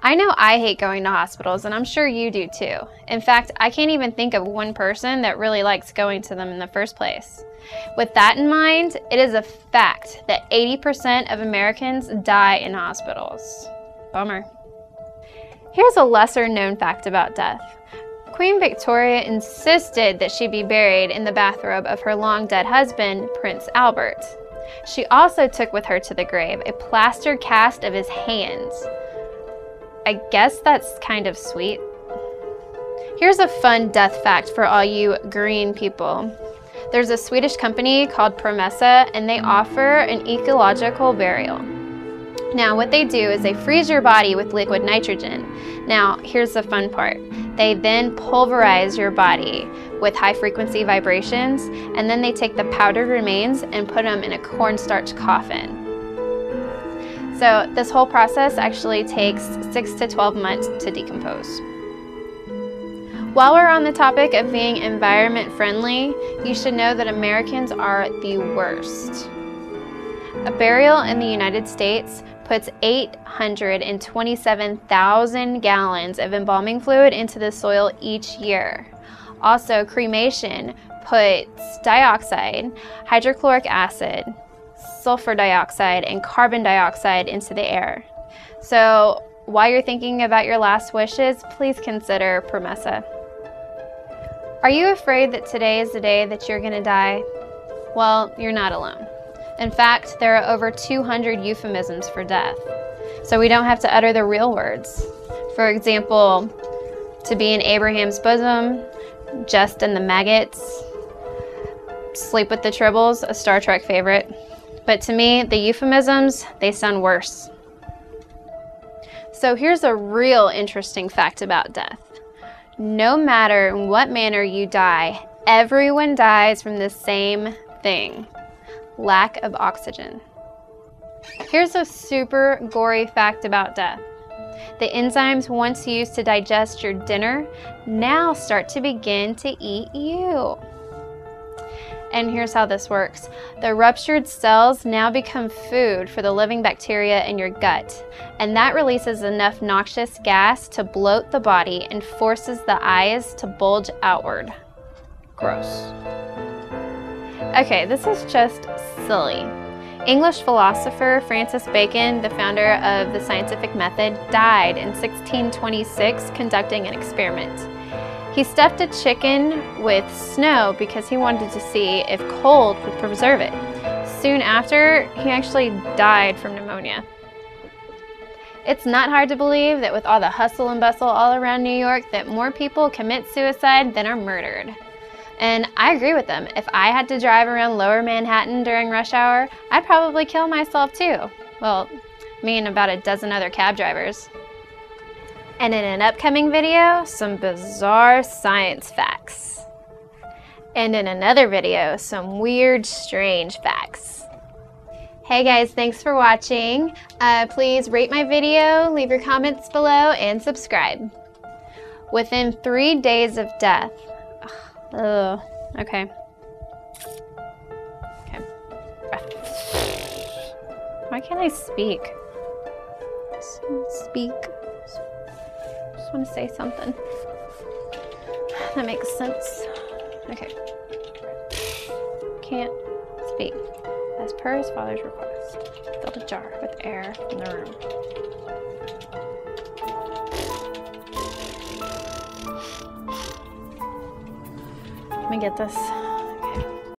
I know I hate going to hospitals, and I'm sure you do too. In fact, I can't even think of one person that really likes going to them in the first place. With that in mind, it is a fact that 80% of Americans die in hospitals. Bummer. Here's a lesser known fact about death. Queen Victoria insisted that she be buried in the bathrobe of her long dead husband, Prince Albert. She also took with her to the grave a plaster cast of his hands. I guess that's kind of sweet. Here's a fun death fact for all you green people. There's a Swedish company called Promessa, and they offer an ecological burial. Now, what they do is they freeze your body with liquid nitrogen. Now, here's the fun part. They then pulverize your body with high-frequency vibrations, and then they take the powdered remains and put them in a cornstarch coffin. So this whole process actually takes 6 to 12 months to decompose. While we're on the topic of being environment friendly, you should know that Americans are the worst. A burial in the United States puts 827,000 gallons of embalming fluid into the soil each year. Also, cremation puts dioxide, hydrochloric acid, sulfur dioxide, and carbon dioxide into the air. So while you're thinking about your last wishes, please consider Promessa. Are you afraid that today is the day that you're gonna die? Well, you're not alone. In fact, there are over 200 euphemisms for death, so we don't have to utter the real words. For example, to be in Abraham's bosom, just in the maggots, sleep with the tribbles, a Star Trek favorite. But to me, the euphemisms, they sound worse. So here's a real interesting fact about death. No matter in what manner you die, everyone dies from the same thing: lack of oxygen. Here's a super gory fact about death. The enzymes once used to digest your dinner now start to begin to eat you. And here's how this works. The ruptured cells now become food for the living bacteria in your gut, and that releases enough noxious gas to bloat the body and forces the eyes to bulge outward. Gross. Okay, this is just silly. English philosopher Francis Bacon, the founder of the scientific method, died in 1626 conducting an experiment. He stuffed a chicken with snow because he wanted to see if cold would preserve it. Soon after, he actually died from pneumonia. It's not hard to believe that with all the hustle and bustle all around New York, that more people commit suicide than are murdered. And I agree with them. If I had to drive around Lower Manhattan during rush hour, I'd probably kill myself too. Well, me and about a dozen other cab drivers. And in an upcoming video, some bizarre science facts. And in another video, some weird, strange facts. Hey guys, thanks for watching. Please rate my video, leave your comments below, and subscribe. Within 3 days of death. Okay. Why can't I speak? Speak. Just want to say something that makes sense. Okay. Can't speak. As per his father's request, filled a jar with air in the room. Let me get this.